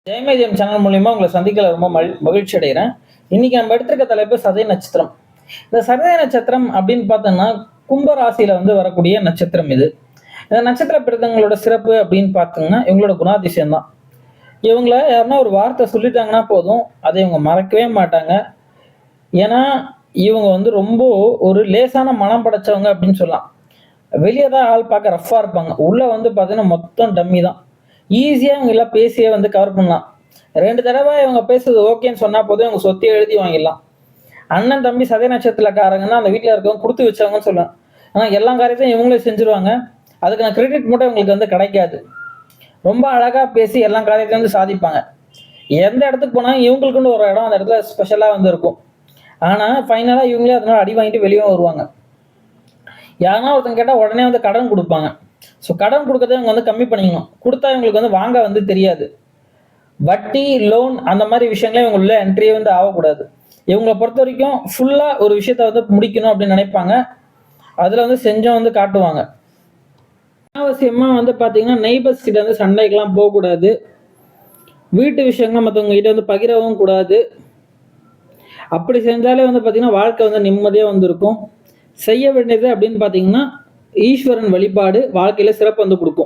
ஜெயமேஜியம் channel மூலியமா உங்களை சந்திக்கல ரொம்ப மகிழ்ச்சி அடைகிறேன். இன்னைக்கு நம்ம எடுத்திருக்க தலைப்பு சதய நட்சத்திரம். இந்த சதய நட்சத்திரம் அப்படின்னு பார்த்தோம்னா கும்ப ராசியில வரக்கூடிய நட்சத்திரம் இது. இந்த நட்சத்திர பிறந்தவங்களோட சிறப்பு அப்படின்னு பார்த்தீங்கன்னா இவங்களோட குணாதிசயம் தான். இவங்கள யாருன்னா ஒரு வார்த்தை சொல்லிட்டாங்கன்னா போதும், அதை இவங்க மறக்கவே மாட்டாங்க. ஏன்னா இவங்க ரொம்ப ஒரு லேசான மனம் படைச்சவங்க அப்படின்னு சொல்லலாம். வெளியே தான் ஆள் பார்க்க ரஃப்பா இருப்பாங்க. உள்ள பார்த்தீங்கன்னா மொத்தம் டம்மி தான். ஈஸியா இவங்க எல்லாம் பேசியே கவர் பண்ணலாம். 2 தடவை இவங்க பேசுறது ஓகேன்னு சொன்னா போதும், இவங்க சொத்தையே எழுதி வாங்கிடலாம். அண்ணன், தம்பி, சதய நட்சத்திரக்காரங்கன்னா அந்த வீட்ல இருக்கவங்க குடுத்து வச்சவங்கன்னு சொல்லலாம். ஆனா எல்லா காரியத்தையும் இவங்களே செஞ்சுருவாங்க. அதுக்கான கிரெடிட் மட்டும் இவங்களுக்கு கிடைக்காது. ரொம்ப அழகா பேசி எல்லா காரியத்தையும் சாதிப்பாங்க. எந்த இடத்துக்கு போனாலும் இவங்களுக்குன்னு ஒரு இடம் அந்த இடத்துல ஸ்பெஷலா இருக்கும். ஆனா ஃபைனலா இவங்களே அதனால அடி வாங்கிட்டு வெளியே வருவாங்க. யாருன்னா ஒருத்தங்க கேட்டா உடனே கடன் கொடுப்பாங்க. ஸோ கடன் கொடுக்கறத இவங்க கம்மி பண்ணிக்கணும். கொடுத்தா இவங்களுக்கு வாங்க தெரியாது. வட்டி, லோன் அந்த மாதிரி விஷயங்களே இவங்க உள்ள என்ட்ரியே ஆகக்கூடாது. இவங்களை பொறுத்த வரைக்கும் ஃபுல்லா ஒரு விஷயத்த முடிக்கணும் அப்படின்னு நினைப்பாங்க. அதுல செஞ்சம் காட்டுவாங்க. அனாவசியமா பாத்தீங்கன்னா நெய்பர்ஸ் கிட்ட சண்டைக்கெல்லாம் போகக்கூடாது. வீட்டு விஷயங்கள் மற்றவங்க கிட்ட பகிரவும் கூடாது. அப்படி செஞ்சாலே பாத்தீங்கன்னா வாழ்க்கை நிம்மதியா இருக்கும். செய்ய வேண்டியது அப்படின்னு பாத்தீங்கன்னா ஈஸ்வரன் வழிபாடு வாழ்க்கையில சிறப்பு கொடுக்கும்.